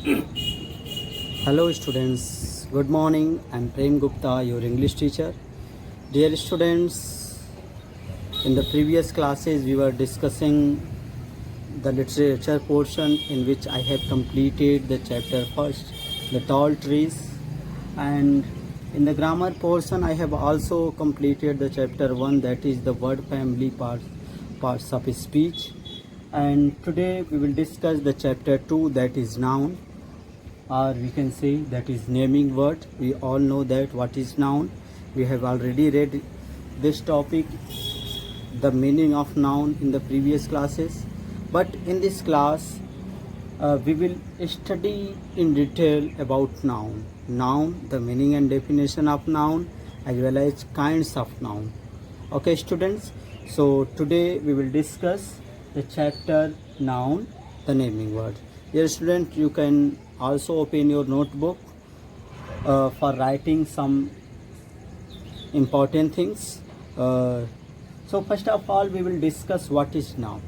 Hello students, good morning. I'm Prem Gupta, your English teacher. Dear students, in the previous classes we were discussing the literature portion in which I have completed the chapter first, the tall trees, and in the grammar portion I have also completed the chapter 1, that is the word family parts of speech. And today we will discuss the chapter 2, that is noun, or we can say that is naming word. We all know that what is noun. We have already read this topic, the meaning of noun, in the previous classes, but in this class we will study in detail about noun, the meaning and definition of noun, as well as kinds of noun. Okay students, so today we will discuss the chapter noun, the naming word. Dear student, you can also open your notebook for writing some important things. So first of all we will discuss what is noun.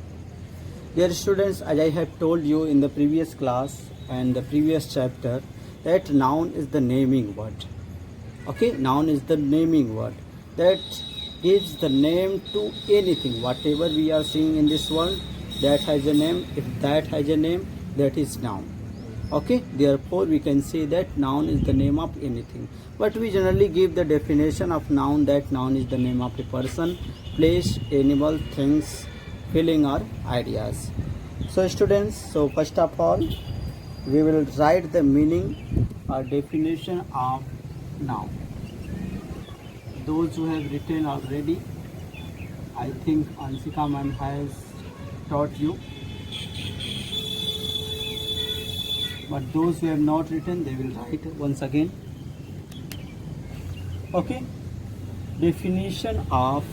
Dear students, as I have told you in the previous class and the previous chapter, that noun is the naming word. Okay, noun is the naming word that gives the name to anything, whatever we are seeing in this world, that has a name. If that has a name, that is noun. Okay, therefore we can say that noun is the name of anything, but we generally give the definition of noun, that noun is the name of a person, place, animal, things, feeling or ideas. So students, so first of all we will write the meaning or definition of noun. Those who have written already, I think Ansika ma'am has taught you, but those who have not written, they will write once again. Okay, definition of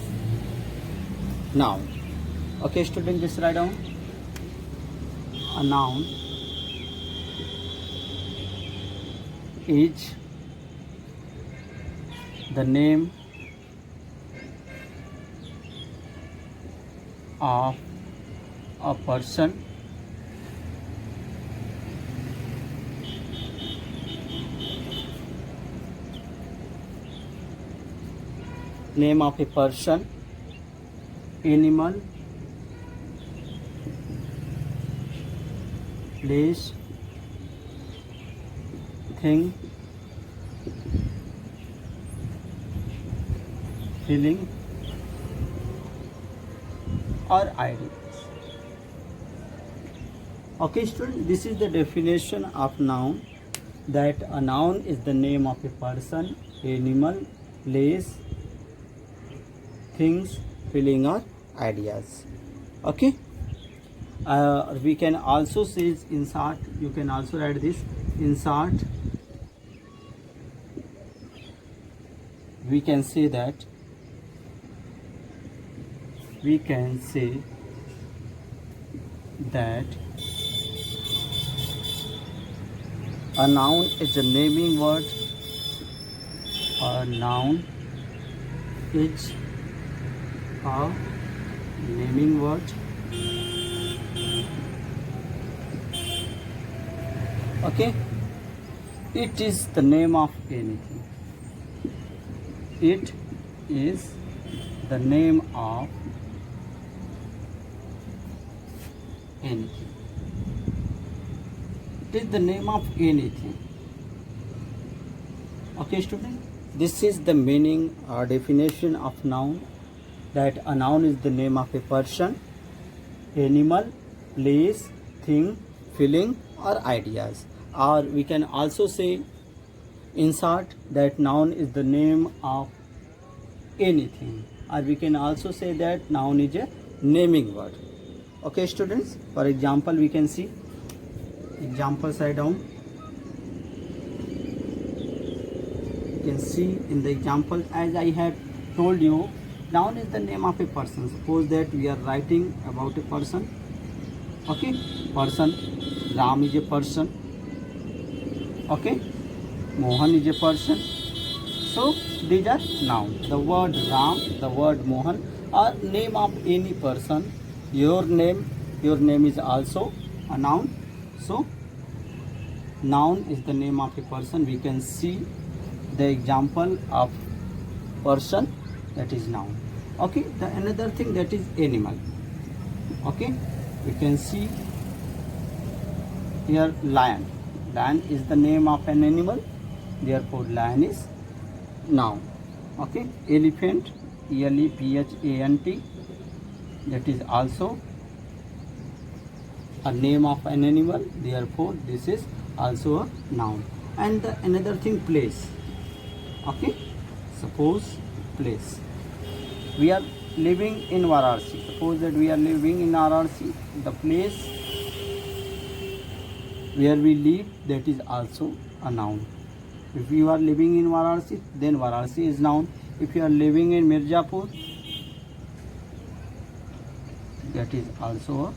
noun. Okay student, just write down. A noun is the name of a person, name of a person, animal, place, thing, feeling or ideas. Okay student, this is the definition of noun, that a noun is the name of a person, animal, place, things, feeling or ideas. Okay, we can also say insert, you can also write this insert. We can say that a noun is a naming word, a noun is a naming word. Okay, it is the name of anything. It is the name of anything. It is the name of anything. Okay student, this is the meaning or definition of noun, that a noun is the name of a person, animal, place, thing, feeling or ideas. Or we can also say insert, that noun is the name of anything, or we can also say that noun is a naming word. Okay students, for example we can see example side down. You can see in the example, as I have told you, noun is the name of a person. Suppose that we are writing about a person. Okay, person, Ram is a person. Okay, Mohan is a person. So these are nouns. The word Ram, the word Mohan are name of any person. Your name is also a noun. So noun is the name of a person. We can see the example of person, that is noun. Okay, the another thing, that is animal. Okay, we can see here lion. Lion is the name of an animal, therefore lion is noun. Okay, elephant, elephant, that is also a name of an animal, therefore this is also a noun. And the another thing, place. Okay, suppose place, we are living in Varanasi. Suppose that we are living in Varanasi, the place where we live, that is also a noun. If you are living in Varanasi, then Varanasi is noun. If you are living in Mirzapur, that is also a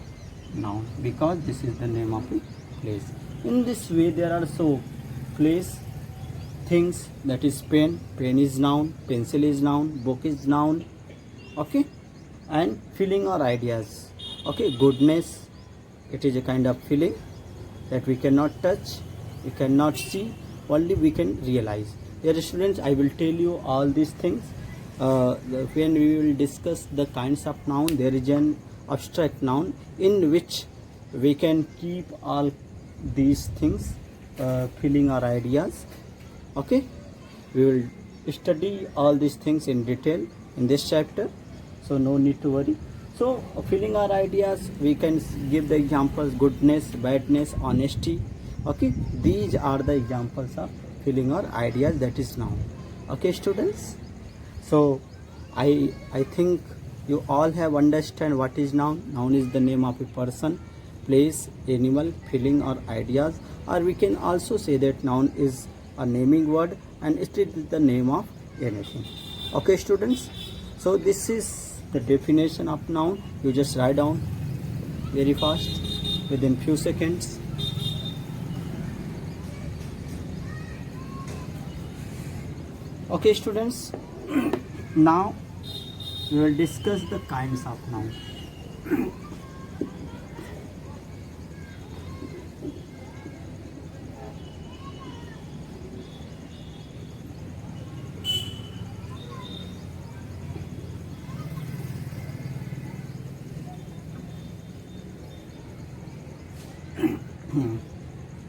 noun, because this is the name of a place. In this way, there are so place, things, that is pen. Pen is noun, pencil is noun, book is noun. Okay, and feeling or ideas. Okay, goodness, it is a kind of feeling that we cannot touch, we cannot see, only we can realize. Dear students, I will tell you all these things when we will discuss the kinds of noun. There is an abstract noun in which we can keep all these things, feeling or ideas. Okay, we will study all these things in detail in this chapter, so no need to worry. So feeling or ideas, we can give the examples: goodness, badness, honesty. Okay, these are the examples of feeling or ideas, that is noun. Okay students, so I think you all have understand what is noun. Noun is the name of a person, place, animal, feeling or ideas, or we can also say that noun is a naming word and it is the name of anything. Okay students, so this is the definition of noun. You just write down very fast within few seconds. Okay students, now we will discuss the kinds of noun.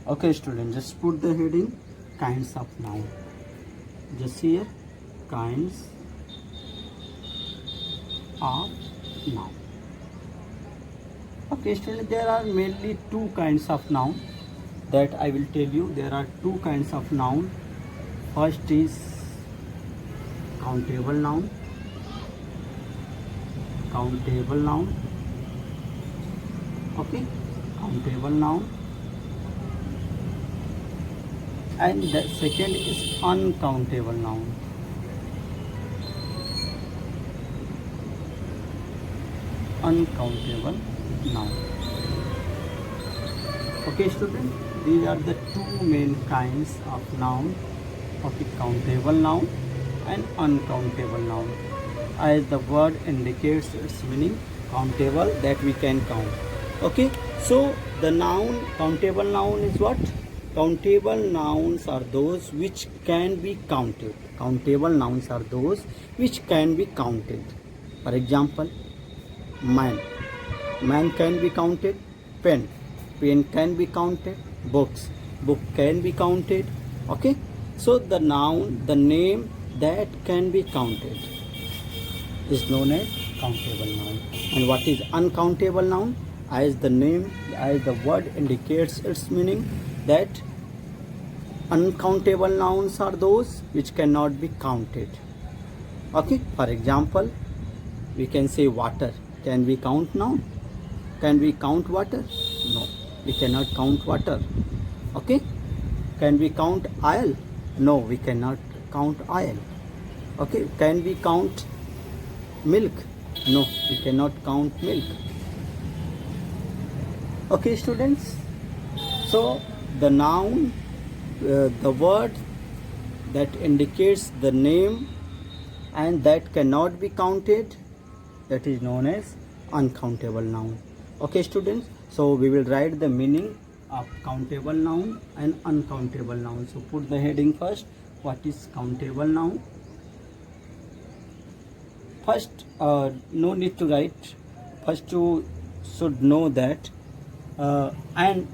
Okay students, just put the heading kinds of noun. Just here, kinds of noun. Okay students, there are mainly two kinds of noun that I will tell you. There are two kinds of noun. First is countable noun. Countable noun. Okay, countable noun. And the second is uncountable noun. Uncountable noun. Okay students, these are the two main kinds of noun. Okay, countable noun and uncountable noun. As the word indicates its meaning, countable, that we can count. Okay, so the noun, countable noun is what? Countable nouns are those which can be counted. Countable nouns are those which can be counted. For example, man. Man can be counted. Pen. Pen can be counted. Books. Book can be counted. Okay. So the noun, the name that can be counted is known as countable noun. And what is uncountable noun? As the name, as the word indicates its meaning, that uncountable nouns are those which cannot be counted. Okay, for example, we can say water. Can we count noun? Can we count water? No, we cannot count water. Okay, can we count oil? No, we cannot count oil. Okay, can we count milk? No, we cannot count milk. Okay students, so the noun, the word that indicates the name and that cannot be counted, that is known as uncountable noun. Okay students, so we will write the meaning of countable noun and uncountable noun. So put the heading first. What is countable noun? First, no need to write. First, you should know that and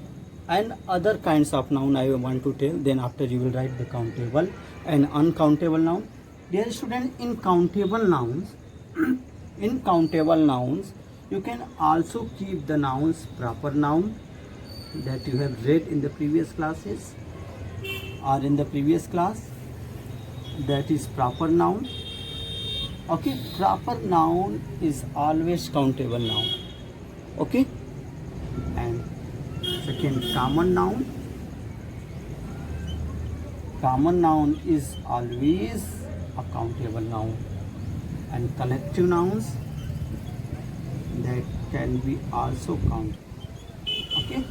other kinds of noun I want to tell. Then after you will write the countable and uncountable noun. Dear student, in countable nouns, in countable nouns, you can also keep the nouns proper noun that you have read in the previous classes or in the previous class. That is proper noun. Okay, proper noun is always countable noun. Okay, and second, common noun. Common noun is always a countable noun, and collective nouns that can be also counted. Okay,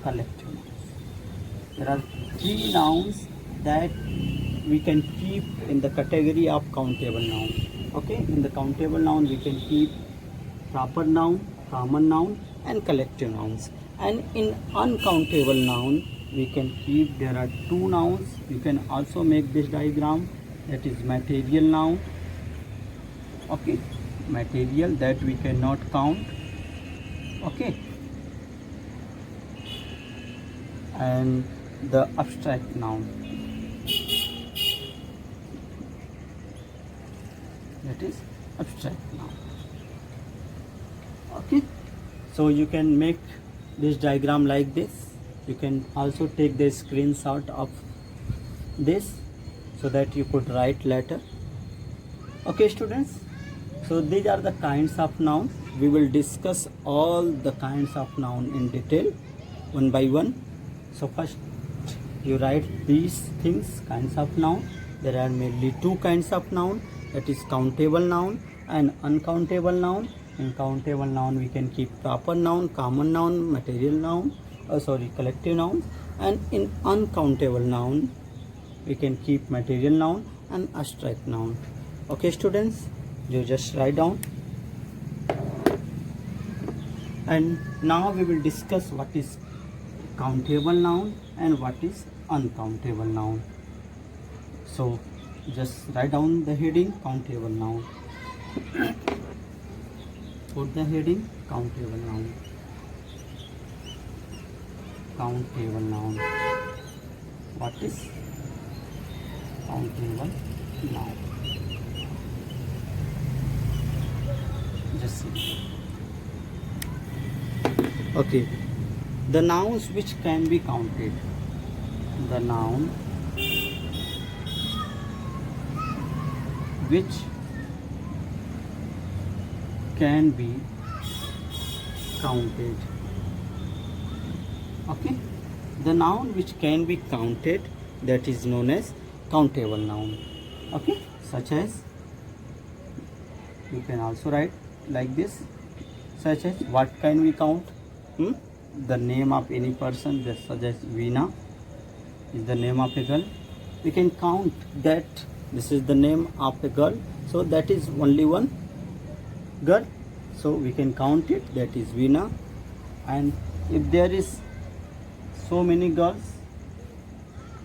collective nouns. There are three nouns that we can keep in the category of countable noun. Okay, in the countable noun we can keep proper noun, common noun and collective nouns. And in uncountable noun we can keep, there are two nouns. You can also make this diagram, that is material noun. Okay, material that we cannot count. Okay, and the abstract noun, that is abstract noun. Okay, so you can make this diagram like this. You can also take the screenshot of this so that you could write later. Okay students, so these are the kinds of nouns. We will discuss all the kinds of noun in detail one by one. So first you write these things, kinds of noun. There are mainly two kinds of noun, that is countable noun and uncountable noun. In countable noun we can keep proper noun, common noun, material noun, collective noun. And in uncountable noun we can keep material noun and abstract noun. Okay students, you just write down. And now we will discuss what is countable noun and what is uncountable noun. So just write down the heading countable noun. Put the heading countable noun. Countable noun. What is countable noun? Just see. Okay, the nouns which can be counted. The noun which can be counted. Okay, the noun which can be counted, that is known as countable noun. Okay, such as, you can also write like this, such as what can we count? The name of any person, just such as Veena is the name of a girl. We can count that this is the name of a girl, so that is only one girl, so we can count it, that is Veena. And if there is so many girls,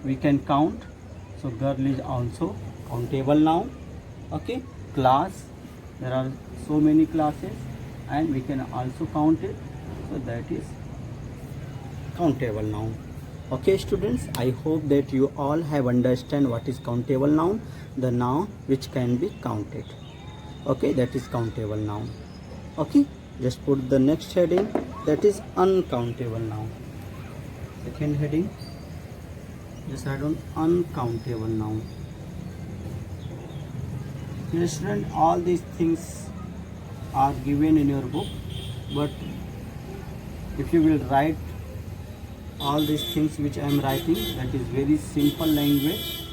we can count, so girl is also countable noun. Okay, class, there are so many classes and we can also count it, so that is countable noun. Okay students, I hope that you all have understand what is countable noun, the noun which can be counted. Okay, that is countable noun. Okay, just put the next heading, that is uncountable noun. Second heading, just add on uncountable noun. Dear student, all these things are given in your book, but if you will write all these things which I am writing, that is very simple language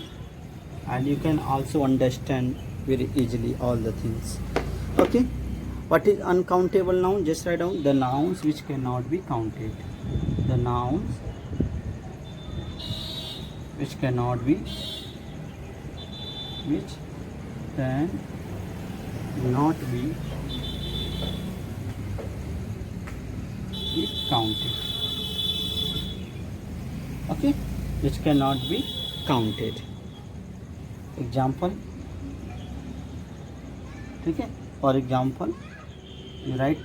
and you can also understand very easily all the things. Okay, what is uncountable noun? Just write down the nouns which cannot be counted. The nouns which cannot be, which can not be counted. okay, which cannot be counted. Example, ठीक है. For example, you write,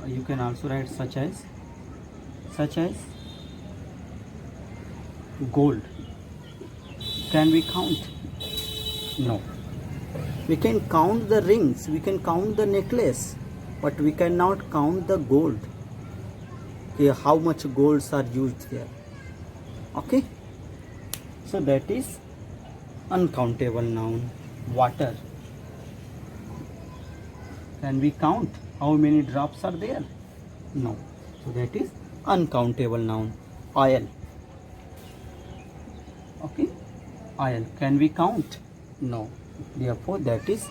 you can also write such as gold. Can we count? No. We can count the rings, we can count the necklace, but we cannot count the gold. Okay, how much golds are used there? Okay, so that is uncountable noun. Water. Can we count how many drops are there? No. So that is uncountable noun. Oil. Okay, oil. Can we count? No. Therefore, that is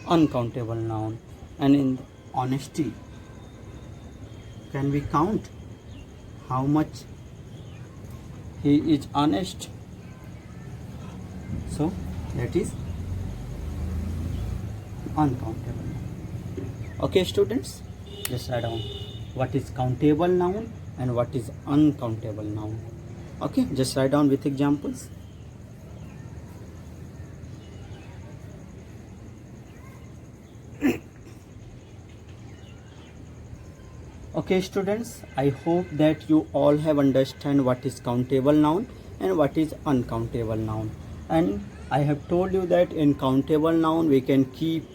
uncountable noun. And in honesty, can we count how much he is honest? So that is uncountable. Okay, students, just write down what is countable noun and what is uncountable noun. Okay, just write down with examples. Okay, students, I hope that you all have understand what is countable noun and what is uncountable noun. And I have told you that in countable noun we can keep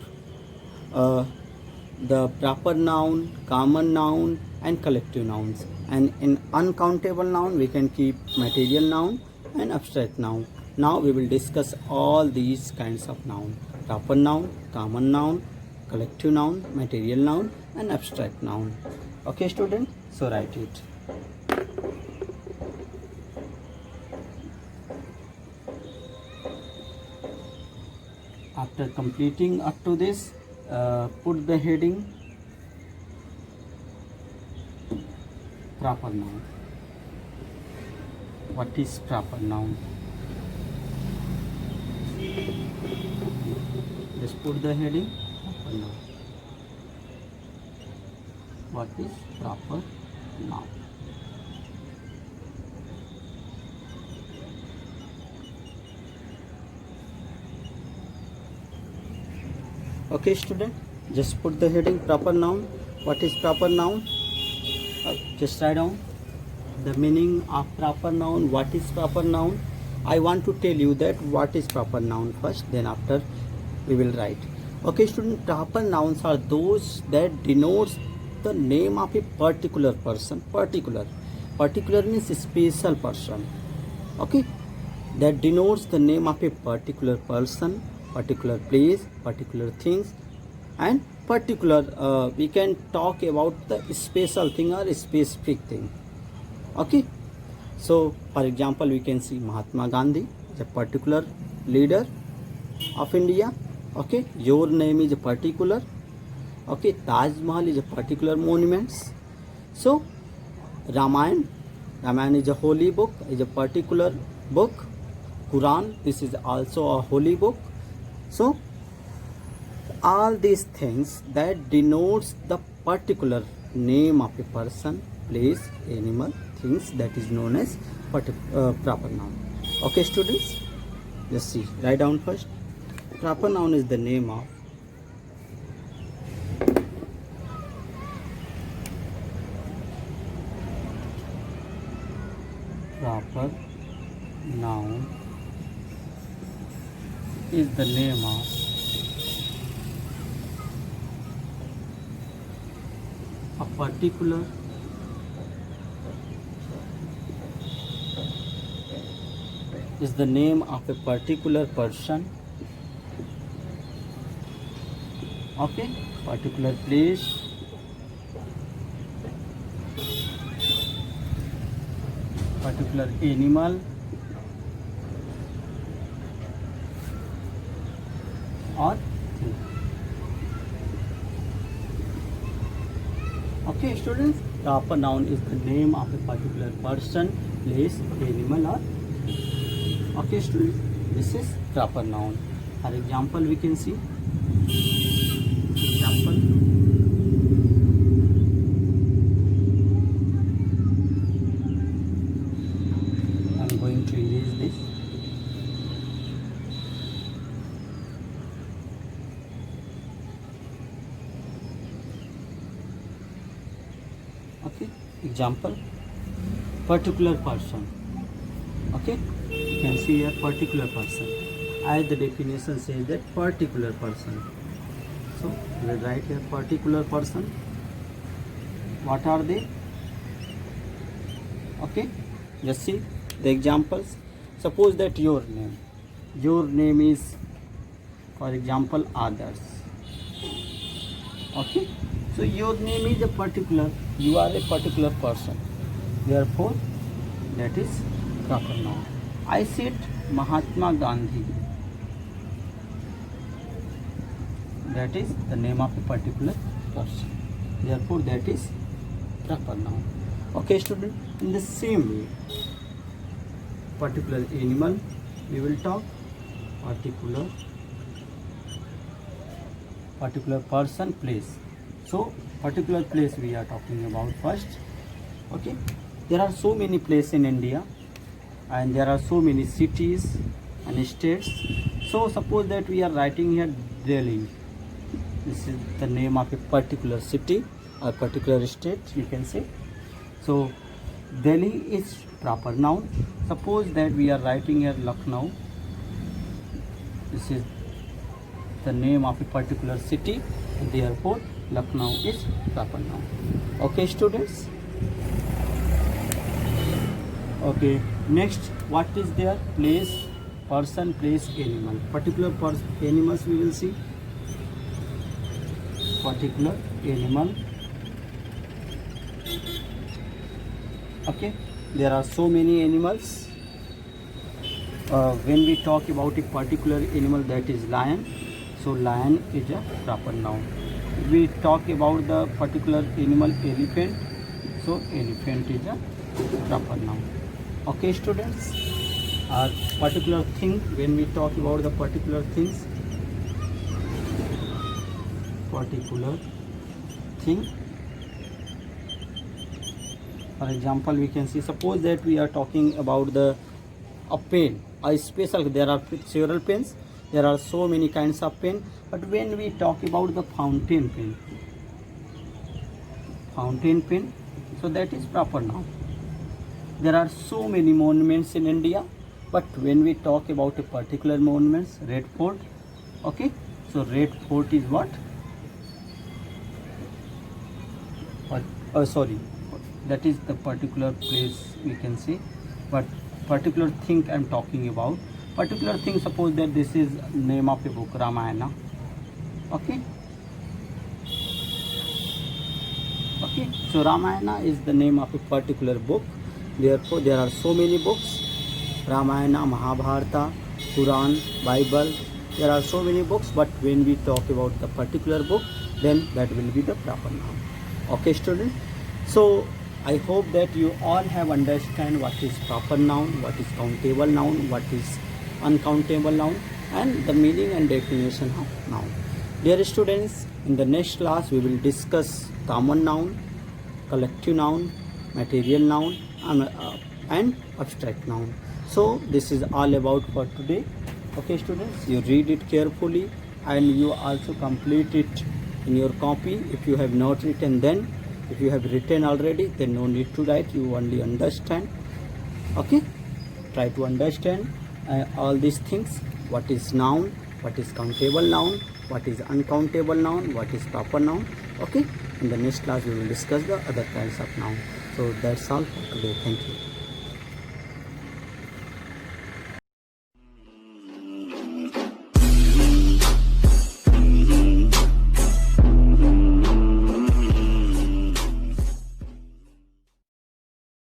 the proper noun, common noun and collective nouns. And in uncountable noun we can keep material noun and abstract noun. Now we will discuss all these kinds of noun: proper noun, common noun, collective noun, material noun and abstract noun. Okay, student, so write it. After completing up to this, put the heading proper noun. What is proper noun? Just put the heading proper noun. What is proper noun? Okay, student, just put the heading proper noun. What is proper noun? Just write down the meaning of proper noun. What is proper noun? I want to tell you that what is proper noun first, then after we will write. Okay, student, proper nouns are those that denotes the name of a particular person. Particular means a special person. Okay, that denotes the name of a particular person, particular place, particular things, and particular we can talk about the special thing or a specific thing. Okay, so for example we can see Mahatma Gandhi is a particular leader of India. Okay, your name is a particular. Okay, Taj Mahal is a particular monument. So Ramayana is a holy book, is a particular book. Quran, this is also a holy book. So all these things that denotes the particular name of a person, place, animal, things, that is known as proper noun. Okay, students, let's see. Write down first. Proper noun is the name of proper noun is the name of a particular is the name of a particular person. Okay, particular place, particular animal, or thing. Okay, students, proper noun is the name of a particular person, place, animal, or thing. Okay, students, this is proper noun. For example, we can see example. Example, particular person. Okay, you can see here particular person. As the definition says that particular person. So we will write here particular person. What are they? Okay, just see the examples. Suppose that your name is, for example, others. Okay, so your name is a particular, you are a particular person, therefore that is proper noun. I said Mahatma Gandhi, that is the name of a particular person, therefore that is proper noun. Okay student, in the same way, particular animal we will talk, particular person, place. So particular place we are talking about first. Okay, there are so many places in India and there are so many cities and states. So suppose that we are writing here Delhi. This is the name of a particular city or particular state, you can say. So Delhi is proper noun. Suppose that we are writing here Lucknow. This is the name of a particular city, therefore Lucknow is proper noun. Okay students. Okay, next, what is there? Place, person, place, animal. Particular animals we will see. Particular animal. Okay, there are so many animals. When we talk about a particular animal, that is lion, so lion is a proper noun. We talk about the particular animal elephant, so elephant is a proper noun. Okay students, particular thing, when we talk about the particular things, particular thing, for example we can see, suppose that we are talking about a pen, a special, there are several pens, there are so many kinds of pen, but when we talk about the fountain pen, so that is proper noun. There are so many monuments in India, but when we talk about a particular monuments, Red Fort, okay, so Red Fort is what? Sorry, that is the particular place we can say, but particular thing I am talking about. Particular thing, suppose that this is name of a book, Ramayana. Okay, so Ramayana is the name of a particular book, therefore there are so many books, Ramayana, Mahabharata, Quran, Bible, there are so many books, but when we talk about the particular book, then that will be the proper noun. Okay student, so I hope that you all have understand what is proper noun, what is countable noun, what is uncountable noun, and the meaning and definition of noun. Dear students, in the next class we will discuss common noun, collective noun, material noun, and abstract noun. So this is all about for today. Okay students, you read it carefully and you also complete it in your copy. If you have not written, then if you have written already, then no need to write, you only understand. Okay, try to understand all these things, what is noun, what is countable noun, what is uncountable noun, what is proper noun. Okay, in the next class we will discuss the other kinds of noun. So that's all for today. Thank you.